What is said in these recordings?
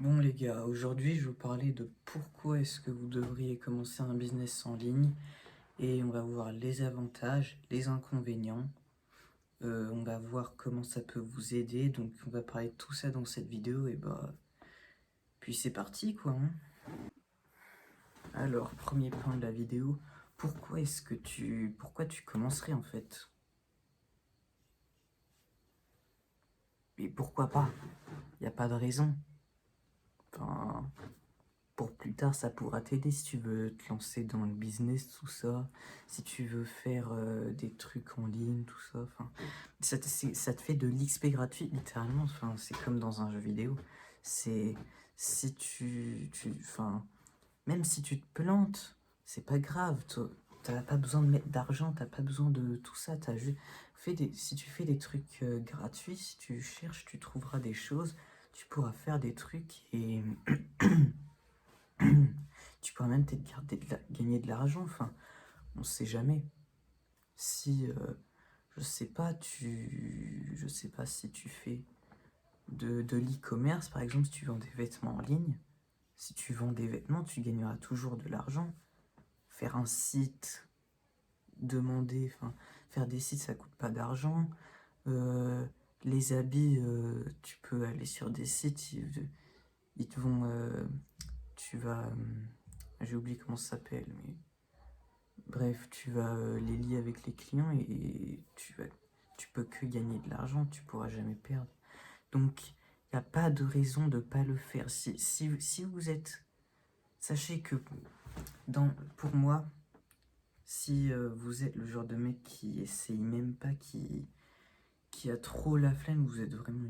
Bon les gars, aujourd'hui je vais vous parler de pourquoi est-ce que vous devriez commencer un business en ligne et on va voir les avantages, les inconvénients, on va voir comment ça peut vous aider, donc on va parler de tout ça dans cette vidéo et puis c'est parti quoi, hein. Alors, premier point de la vidéo, pourquoi tu commencerais en fait? Et pourquoi pas? Il n'y a pas de raison. Enfin, pour plus tard, ça pourra t'aider si tu veux te lancer dans le business, tout ça, si tu veux faire des trucs en ligne, tout ça. Enfin, ça te fait de l'XP gratuit, littéralement. Enfin, c'est comme dans un jeu vidéo. C'est si enfin, même si tu te plantes, c'est pas grave. T'as pas besoin de mettre d'argent, t'as pas besoin de tout ça. T'as juste si tu fais des trucs gratuits, si tu cherches, tu trouveras des choses. Tu pourras faire des trucs et tu pourras même peut-être gagner de l'argent, enfin, on sait jamais. Si, je sais pas si tu fais de l'e-commerce, par exemple, si tu vends des vêtements en ligne, si tu vends des vêtements, tu gagneras toujours de l'argent. Faire un site, faire des sites, ça coûte pas d'argent. Euh, les habits, tu peux aller sur des sites, ils te vont, tu vas, j'ai oublié comment ça s'appelle, mais bref, tu vas les lier avec les clients et tu peux que gagner de l'argent, tu pourras jamais perdre. Donc, il n'y a pas de raison de ne pas le faire. Si vous êtes, sachez que pour moi, si vous êtes le genre de mec qui essaye même pas, qui a trop la flemme, vous êtes vraiment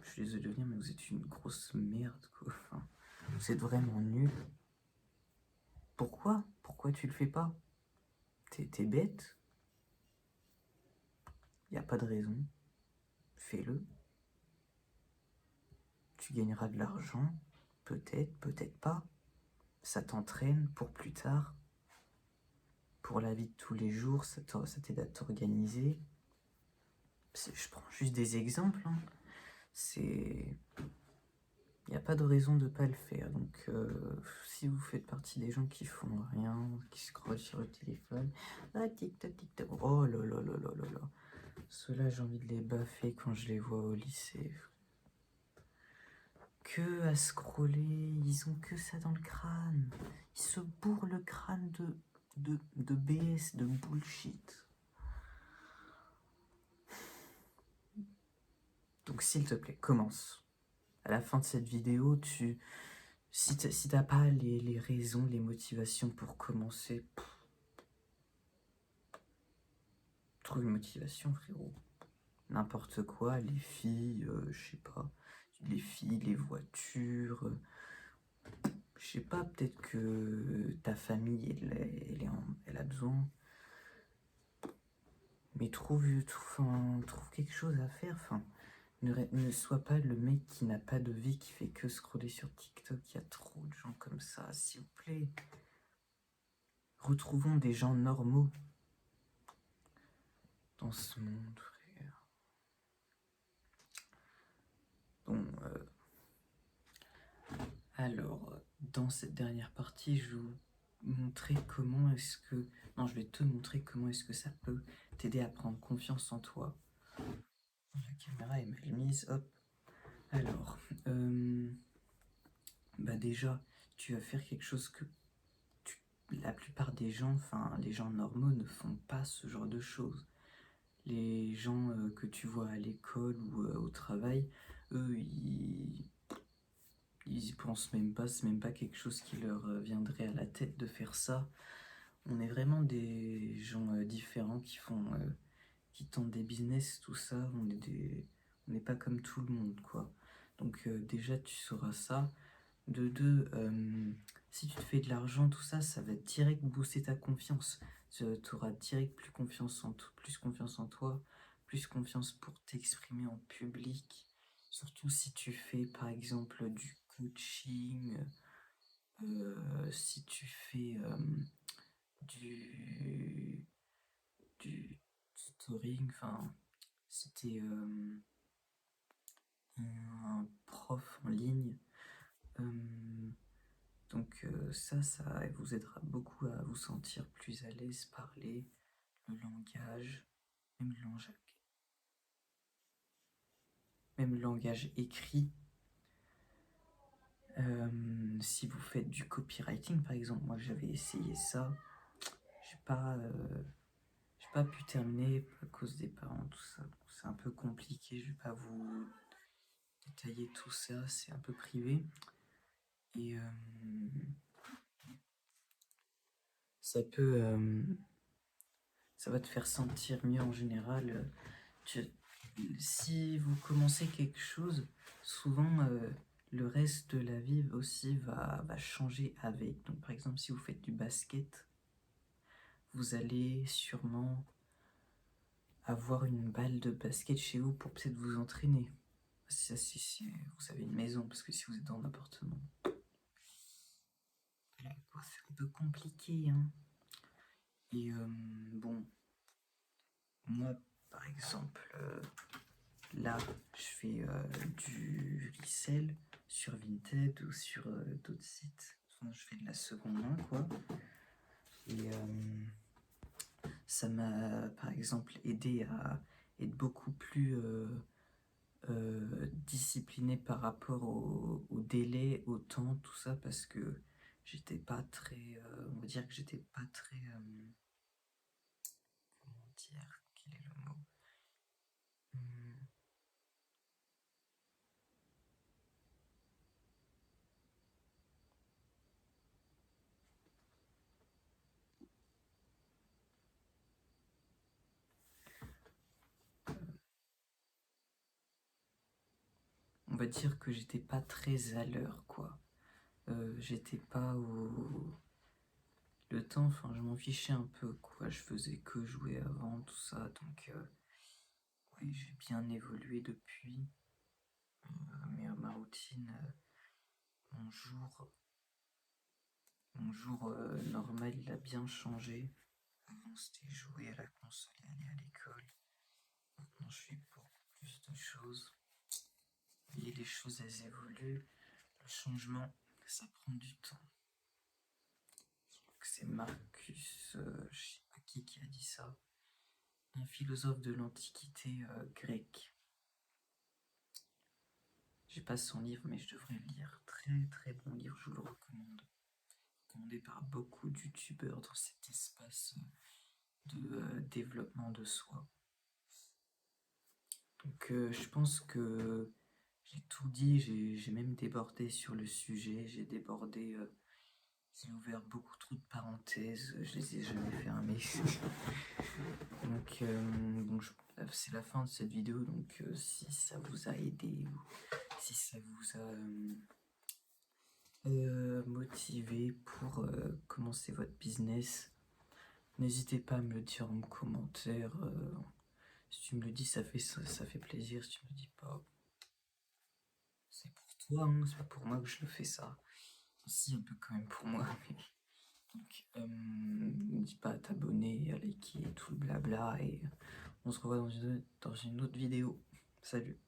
je suis désolé de le dire, mais vous êtes une grosse merde, quoi. Enfin, vous êtes vraiment nul. Pourquoi? Pourquoi tu le fais pas? T'es bête? Il n'y a pas de raison. Fais-le. Tu gagneras de l'argent, peut-être, peut-être pas. Ça t'entraîne pour plus tard, pour la vie de tous les jours, ça t'aide à t'organiser. Je prends juste des exemples, hein. C'est... Il n'y a pas de raison de ne pas le faire. Donc, si vous faites partie des gens qui font rien, qui scrollent sur le téléphone, ah, tic-tac, tic-tac, oh là là là là là là. Ceux-là, j'ai envie de les baffer quand je les vois au lycée. Que à scroller, ils ont que ça dans le crâne. Ils se bourrent le crâne de BS, de bullshit. Donc s'il te plaît, commence. À la fin de cette vidéo, si t'as pas les raisons, les motivations pour commencer, trouve une motivation, frérot. N'importe quoi, les filles, je sais pas, les filles, les voitures, je sais pas, peut-être que ta famille, elle a besoin. Mais trouve quelque chose à faire. Enfin, ne sois pas le mec qui n'a pas de vie, qui fait que scroller sur TikTok. Il y a trop de gens comme ça, s'il vous plaît. Retrouvons des gens normaux dans ce monde, frère. Bon, alors, dans cette dernière partie, je vais vous montrer comment est-ce que... Non, je vais te montrer comment est-ce que ça peut t'aider à prendre confiance en toi. La caméra est mal mise, hop. Alors, déjà, tu vas faire quelque chose que la plupart des gens, enfin les gens normaux ne font pas ce genre de choses. Les gens que tu vois à l'école ou au travail, eux, ils y pensent même pas, c'est même pas quelque chose qui leur viendrait à la tête de faire ça. On est vraiment des gens différents qui tentent des business, tout ça. On n'est pas comme tout le monde, quoi. Donc déjà, tu sauras ça. De deux, si tu te fais de l'argent, tout ça, ça va direct booster ta confiance. Tu auras direct plus confiance en toi, plus confiance pour t'exprimer en public. Surtout si tu fais par exemple du coaching, si tu fais du, du tutoring, enfin, si tu es un prof en ligne, ça vous aidera beaucoup à vous sentir plus à l'aise, parler, le langage, même le langage, même le langage écrit. Si vous faites du copywriting, par exemple, moi j'avais essayé ça, j'ai pas pu terminer à cause des parents, tout ça. C'est un peu compliqué, je vais pas vous détailler tout ça, c'est un peu privé. Et ça peut, ça va te faire sentir mieux en général. Tu- si vous commencez quelque chose, souvent le reste de la vie aussi va changer avec. Donc par exemple, si vous faites du basket, vous allez sûrement avoir une balle de basket chez vous pour peut-être vous entraîner. Si vous avez une maison, parce que si vous êtes dans un appartement, voilà, quoi, c'est un peu compliqué, hein. Et bon, moi, par exemple, là, je fais du resell sur Vinted ou sur d'autres sites. Enfin, je fais de la seconde main, quoi. Et ça m'a, par exemple, aidé à être beaucoup plus discipliné par rapport au délai, au temps, tout ça, parce que j'étais pas très, on va dire que j'étais pas très, comment dire, quel est le mot? Hmm, on va dire que j'étais pas très à l'heure, quoi. J'étais pas au... Le temps, enfin, je m'en fichais un peu, quoi. Je faisais que jouer avant, tout ça, donc oui, j'ai bien évolué depuis. Mais ma routine, mon jour, mon jour normal, il a bien changé. Avant, c'était jouer à la console et aller à l'école. Maintenant, je fais beaucoup plus de choses. Et les choses, elles évoluent. Le changement, ça prend du temps. C'est Marcus, je sais pas qui a dit ça, un philosophe de l'Antiquité grecque. J'ai pas son livre, mais je devrais le lire. Très très bon livre, je vous le recommande. Recommandé par beaucoup de youtubeurs dans cet espace de développement de soi. Donc je pense que j'ai tout dit, j'ai même débordé sur le sujet, j'ai débordé, j'ai ouvert beaucoup trop de parenthèses, je les ai jamais fermées. Donc bon, c'est la fin de cette vidéo, donc si ça vous a aidé ou si ça vous a motivé pour commencer votre business, n'hésitez pas à me le dire en commentaire. Si tu me le dis, ça fait plaisir. Si tu me le dis pas, c'est pour toi, hein, c'est pas pour moi que je le fais ça. Si, un peu quand même pour moi. Donc, n'hésite pas à t'abonner, à liker, tout le blabla. Et on se revoit dans une autre vidéo. Salut!